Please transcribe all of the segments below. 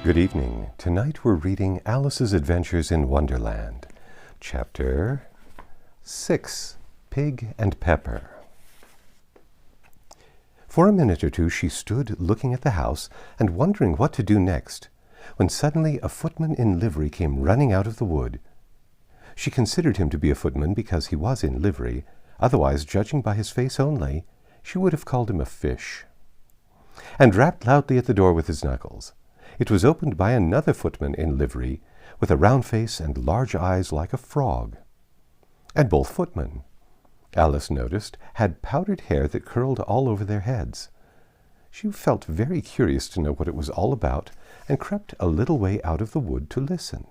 Good evening. Tonight we're reading Alice's Adventures in Wonderland, Chapter 6, Pig and Pepper. For a minute or two she stood looking at the house and wondering what to do next, when suddenly a footman in livery came running out of the wood. She considered him to be a footman because he was in livery, otherwise, judging by his face only, she would have called him a fish, and rapped loudly at the door with his knuckles. It was opened by another footman in livery, with a round face and large eyes like a frog. And both footmen, Alice noticed, had powdered hair that curled all over their heads. She felt very curious to know what it was all about, and crept a little way out of the wood to listen.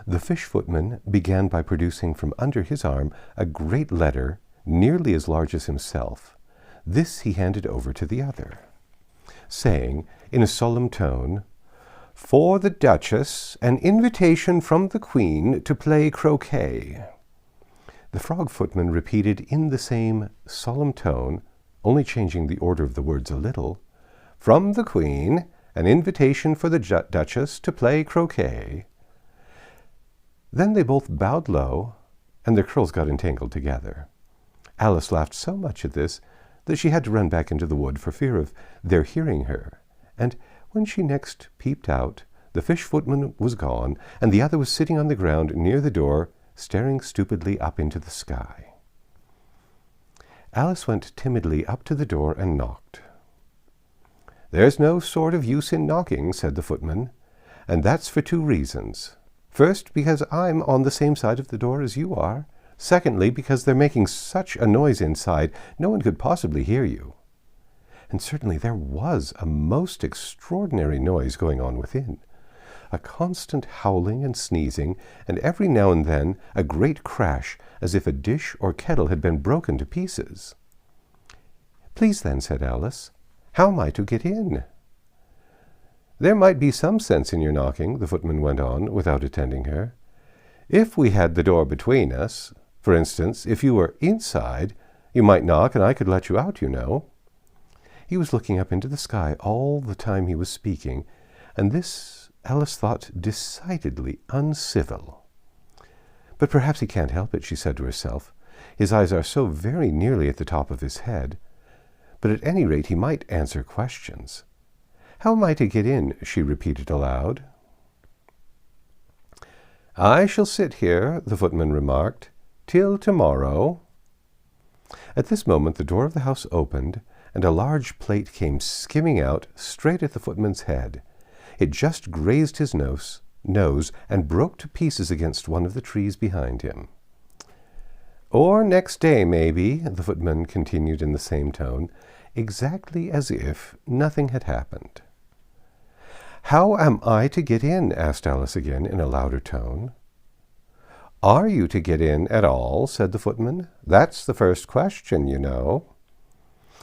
The fish footman began by producing from under his arm a great letter, nearly as large as himself. This he handed over to the other, saying, in a solemn tone, "For the Duchess, an invitation from the Queen to play croquet." The frog footman repeated in the same solemn tone, only changing the order of the words a little, "From the Queen, an invitation for the Duchess to play croquet." Then they both bowed low, and their curls got entangled together. Alice laughed so much at this that she had to run back into the wood for fear of their hearing her, and when she next peeped out, the fish footman was gone, and the other was sitting on the ground near the door, staring stupidly up into the sky. Alice went timidly up to the door and knocked. "There's no sort of use in knocking," said the footman, "and that's for two reasons. First, because I'm on the same side of the door as you are. Secondly, because they're making such a noise inside, no one could possibly hear you." And certainly there was a most extraordinary noise going on within. A constant howling and sneezing, and every now and then a great crash, as if a dish or kettle had been broken to pieces. "Please then," said Alice, "how am I to get in?" "There might be some sense in your knocking," the footman went on, without attending her. "If we had the door between us, for instance, if you were inside, you might knock and I could let you out, you know." He was looking up into the sky all the time he was speaking, and this Alice thought decidedly uncivil. "But perhaps he can't help it," she said to herself. "His eyes are so very nearly at the top of his head. But at any rate he might answer questions. How am I to get in?" she repeated aloud. "I shall sit here," the footman remarked, "till tomorrow." At this moment the door of the house opened, and a large plate came skimming out straight at the footman's head. It just grazed his nose and broke to pieces against one of the trees behind him. "Or next day, maybe," the footman continued in the same tone, exactly as if nothing had happened. "How am I to get in?" asked Alice again in a louder tone. "Are you to get in at all?" said the footman. "That's the first question, you know."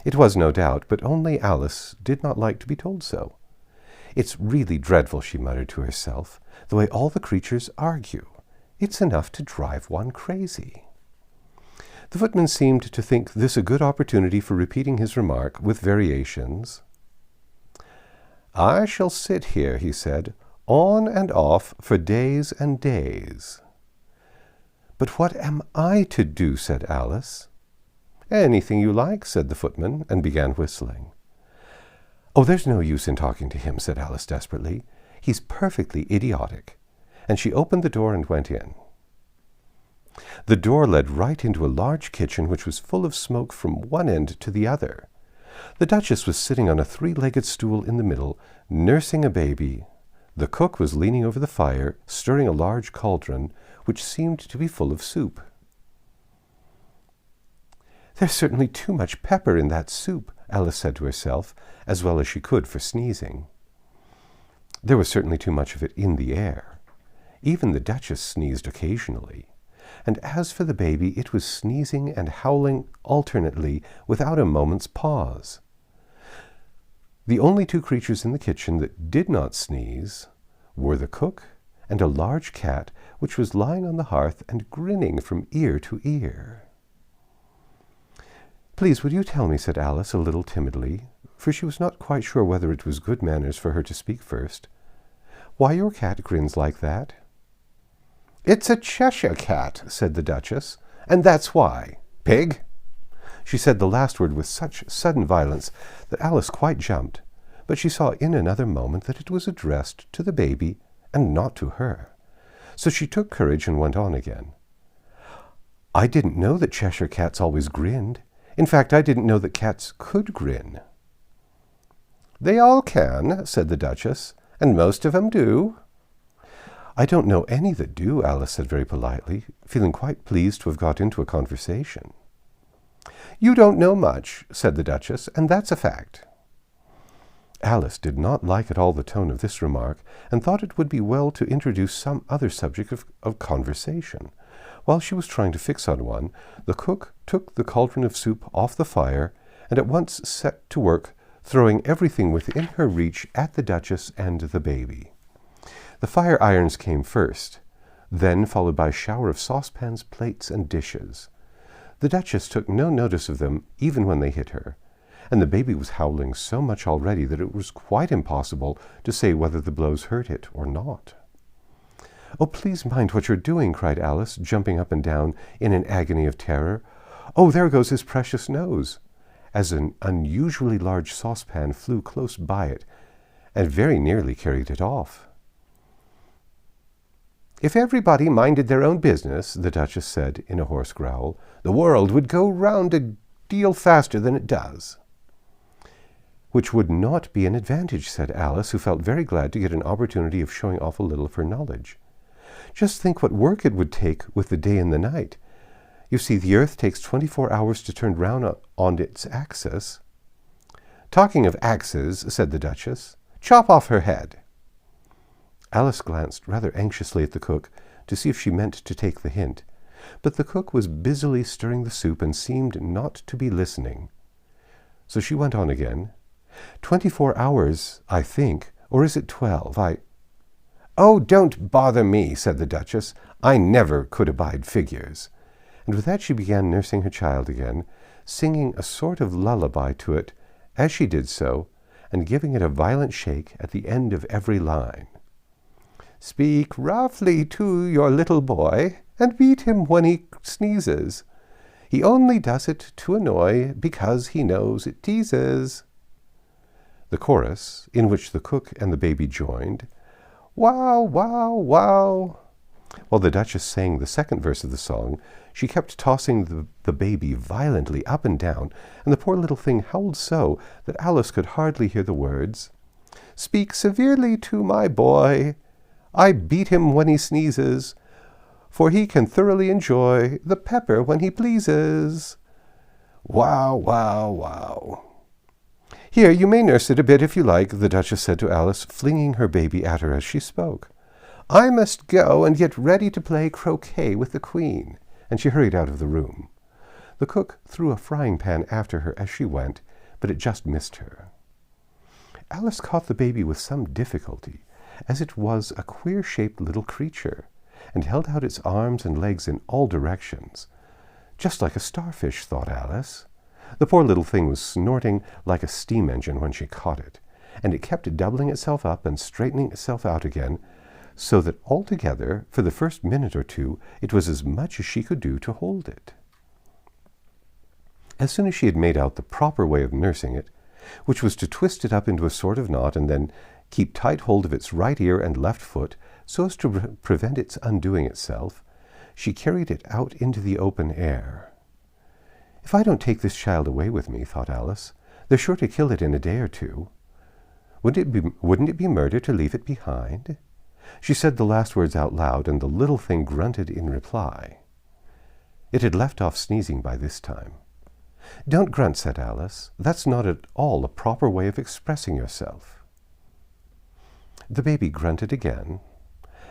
It was no doubt, but only Alice did not like to be told so. "It's really dreadful," she muttered to herself, "the way all the creatures argue. It's enough to drive one crazy." The footman seemed to think this a good opportunity for repeating his remark with variations. "I shall sit here," he said, "on and off for days and days." "But what am I to do?" said Alice. "Anything you like," said the footman, and began whistling. "Oh, there's no use in talking to him," said Alice desperately. "He's perfectly idiotic." And she opened the door and went in. The door led right into a large kitchen which was full of smoke from one end to the other. The Duchess was sitting on a three-legged stool in the middle, nursing a baby. The cook was leaning over the fire, stirring a large cauldron, which seemed to be full of soup. "There's certainly too much pepper in that soup," Alice said to herself, as well as she could for sneezing. There was certainly too much of it in the air. Even the Duchess sneezed occasionally. And as for the baby, it was sneezing and howling alternately without a moment's pause. The only two creatures in the kitchen that did not sneeze were the cook and a large cat which was lying on the hearth and grinning from ear to ear. "Please, would you tell me," said Alice a little timidly, for she was not quite sure whether it was good manners for her to speak first, "Why your cat grins like that?" "It's a Cheshire cat," said the Duchess, "and that's why. Pig!" She said the last word with such sudden violence that Alice quite jumped, but she saw in another moment that it was addressed to the baby and not to her. So she took courage and went on again. "I didn't know that Cheshire cats always grinned. In fact, I didn't know that cats could grin." "They all can," said the Duchess, "and most of 'em do." "I don't know any that do," Alice said very politely, feeling quite pleased to have got into a conversation. "You don't know much," said the Duchess, "and that's a fact." Alice did not like at all the tone of this remark, and thought it would be well to introduce some other subject of conversation. While she was trying to fix on one, the cook took the cauldron of soup off the fire, and at once set to work, throwing everything within her reach at the Duchess and the baby. The fire irons came first, then followed by a shower of saucepans, plates, and dishes. The Duchess took no notice of them even when they hit her, and the baby was howling so much already that it was quite impossible to say whether the blows hurt it or not. "Oh, please mind what you're doing," cried Alice, jumping up and down in an agony of terror. "Oh, there goes his precious nose," as an unusually large saucepan flew close by it, and very nearly carried it off. "If everybody minded their own business," the Duchess said in a hoarse growl, "the world would go round a deal faster than it does." "Which would not be an advantage," said Alice, who felt very glad to get an opportunity of showing off a little of her knowledge. "Just think what work it would take with the day and the night. You see, the earth takes 24 hours to turn round on its axis." "Talking of axes," said the Duchess, "chop off her head." Alice glanced rather anxiously at the cook to see if she meant to take the hint, but the cook was busily stirring the soup and seemed not to be listening. So she went on again. 24 hours, I think, or is it 12? "Oh, don't bother me," said the Duchess. "I never could abide figures." And with that she began nursing her child again, singing a sort of lullaby to it as she did so, and giving it a violent shake at the end of every line. "Speak roughly to your little boy, and beat him when he sneezes. He only does it to annoy, because he knows it teases." The chorus, in which the cook and the baby joined, "Wow, wow, wow." While the Duchess sang the second verse of the song, she kept tossing the baby violently up and down, and the poor little thing howled so that Alice could hardly hear the words. "Speak severely to my boy. I beat him when he sneezes, for he can thoroughly enjoy the pepper when he pleases." Wow, wow, wow. "Here, you may nurse it a bit if you like," the Duchess said to Alice, flinging her baby at her as she spoke. "I must go and get ready to play croquet with the Queen," and she hurried out of the room. The cook threw a frying pan after her as she went, but it just missed her. Alice caught the baby with some difficulty, as it was a queer-shaped little creature, and held out its arms and legs in all directions. Just like a starfish, thought Alice. The poor little thing was snorting like a steam engine when she caught it, and it kept doubling itself up and straightening itself out again, so that altogether, for the first minute or two, it was as much as she could do to hold it. As soon as she had made out the proper way of nursing it, which was to twist it up into a sort of knot and then keep tight hold of its right ear and left foot so as to prevent its undoing itself, she carried it out into the open air. "If I don't take this child away with me," thought Alice, "they're sure to kill it in a day or two. Wouldn't it be murder to leave it behind?" She said the last words out loud, and the little thing grunted in reply. It had left off sneezing by this time. "Don't grunt," said Alice. "That's not at all a proper way of expressing yourself." The baby grunted again,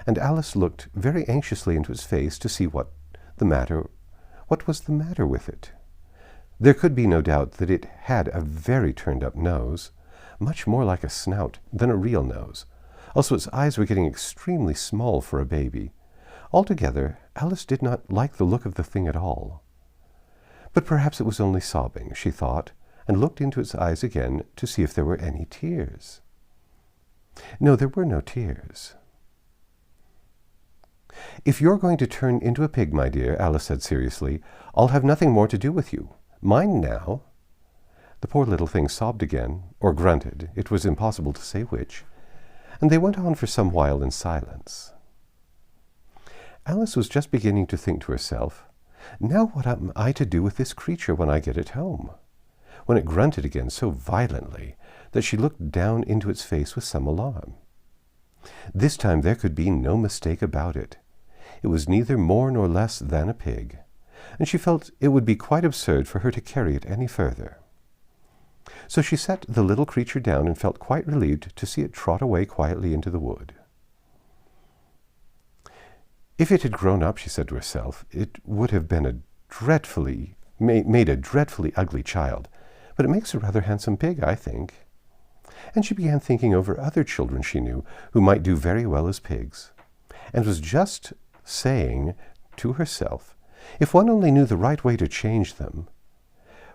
and Alice looked very anxiously into its face to see what was the matter with it. There could be no doubt that it had a very turned-up nose, much more like a snout than a real nose. Also, its eyes were getting extremely small for a baby. Altogether, Alice did not like the look of the thing at all. But perhaps it was only sobbing, she thought, and looked into its eyes again to see if there were any tears. No, there were no tears. "If you're going to turn into a pig, my dear," Alice said seriously, "I'll have nothing more to do with you. Mind now." The poor little thing sobbed again, or grunted, it was impossible to say which, and they went on for some while in silence. Alice was just beginning to think to herself, "Now what am I to do with this creature when I get it home?" when it grunted again so violently that she looked down into its face with some alarm. This time there could be no mistake about it. It was neither more nor less than a pig, and she felt it would be quite absurd for her to carry it any further. So she set the little creature down and felt quite relieved to see it trot away quietly into the wood. If it had grown up, she said to herself, it would have been made a dreadfully ugly child, but it makes a rather handsome pig, I think. And she began thinking over other children she knew who might do very well as pigs, and was just saying to herself, if one only knew the right way to change them,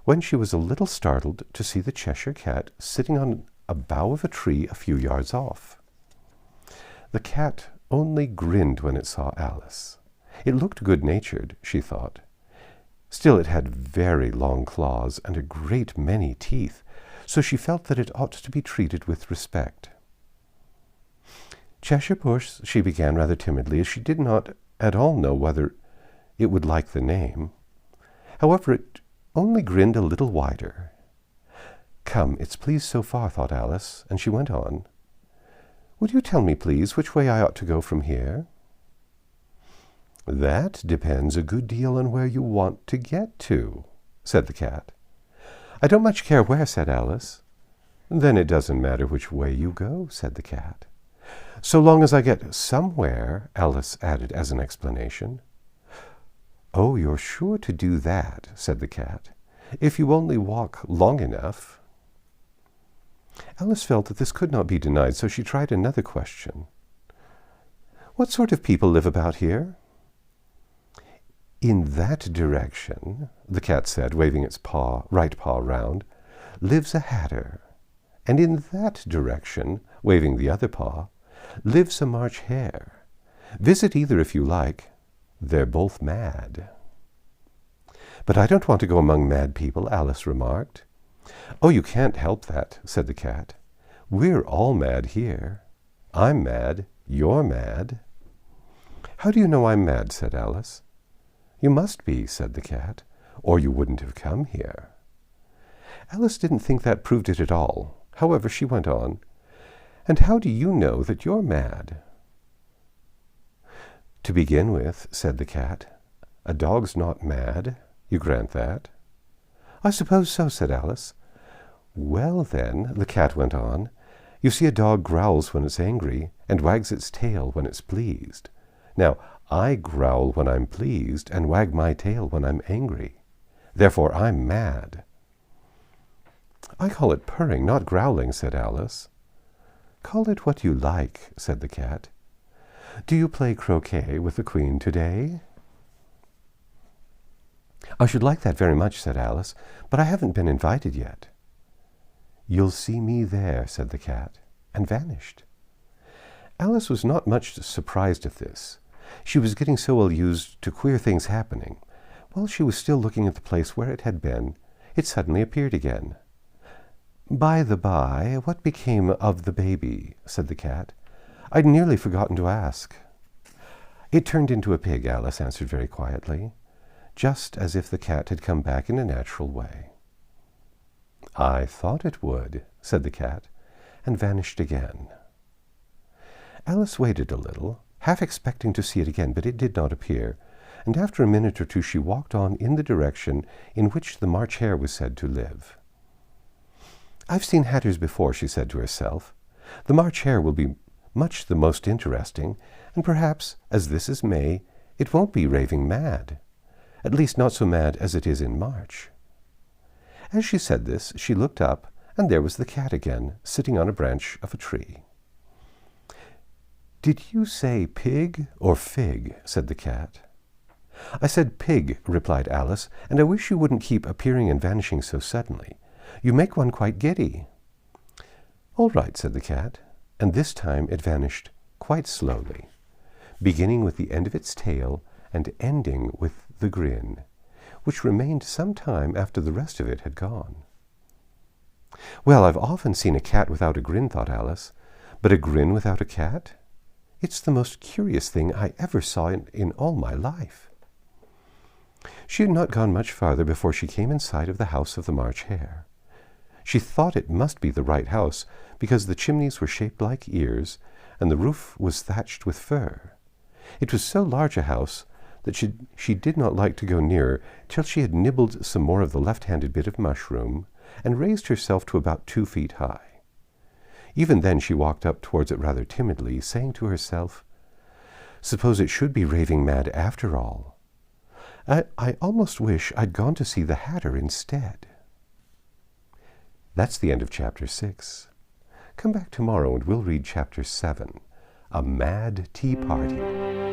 when she was a little startled to see the Cheshire Cat sitting on a bough of a tree a few yards off. The cat only grinned when it saw Alice. It looked good-natured, she thought. Still, it had very long claws and a great many teeth, so she felt that it ought to be treated with respect. "Cheshire Puss," she began rather timidly, as she did not at all know whether it would like the name. However, it only grinned a little wider. "Come, it's pleased so far," thought Alice, and she went on. "Would you tell me, please, which way I ought to go from here?" "That depends a good deal on where you want to get to," said the cat. "I don't much care where," said Alice. "Then it doesn't matter which way you go," said the cat. "So long as I get somewhere," Alice added as an explanation. "Oh, you're sure to do that," said the cat, "if you only walk long enough." Alice felt that this could not be denied, so she tried another question. "What sort of people live about here?" "In that direction," the cat said, waving its right paw round, "lives a hatter. And in that direction," waving the other paw, "lives a March hare. Visit either if you like. They're both mad." "But I don't want to go among mad people," Alice remarked. "Oh, you can't help that," said the cat. "We're all mad here. I'm mad. You're mad." "How do you know I'm mad?" said Alice. "You must be," said the cat, "or you wouldn't have come here." Alice didn't think that proved it at all. However, she went on. "And how do you know that you're mad?" "To begin with," said the cat, "a dog's not mad. You grant that?" "I suppose so," said Alice. "Well, then," the cat went on, "you see, a dog growls when it's angry and wags its tail when it's pleased. Now, I growl when I'm pleased and wag my tail when I'm angry. Therefore, I'm mad." "I call it purring, not growling," said Alice. "Call it what you like," said the cat. "Do you play croquet with the Queen today?" "I should like that very much," said Alice, "but I haven't been invited yet." "You'll see me there," said the cat, and vanished. Alice was not much surprised at this. She was getting so well used to queer things happening. While she was still looking at the place where it had been, it suddenly appeared again. "By the by, what became of the baby?" said the cat. "I'd nearly forgotten to ask." "It turned into a pig," Alice answered very quietly, just as if the cat had come back in a natural way. "I thought it would," said the cat, and vanished again. Alice waited a little, half expecting to see it again, but it did not appear, and after a minute or two she walked on in the direction in which the March hare was said to live. "I've seen hatters before," she said to herself. "The March hare will be much the most interesting, and perhaps, as this is May, it won't be raving mad. At least not so mad as it is in March." As she said this, she looked up, and there was the cat again, sitting on a branch of a tree. "Did you say pig or fig?" said the cat. "I said pig," replied Alice, "and I wish you wouldn't keep appearing and vanishing so suddenly. You make one quite giddy." "All right," said the cat. and this time it vanished quite slowly, beginning with the end of its tail and ending with the grin, which remained some time after the rest of it had gone. "Well, I've often seen a cat without a grin," thought Alice, "but a grin without a cat? It's the most curious thing I ever saw in all my life." She had not gone much farther before she came in sight of the house of the March Hare. She thought it must be the right house, because the chimneys were shaped like ears, and the roof was thatched with fur. It was so large a house that she did not like to go nearer till she had nibbled some more of the left-handed bit of mushroom, and raised herself to about 2 feet high. Even then she walked up towards it rather timidly, saying to herself, "Suppose it should be raving mad after all. I almost wish I'd gone to see the Hatter instead." That's the end of Chapter 6. Come back tomorrow and we'll read Chapter 7, A Mad Tea Party.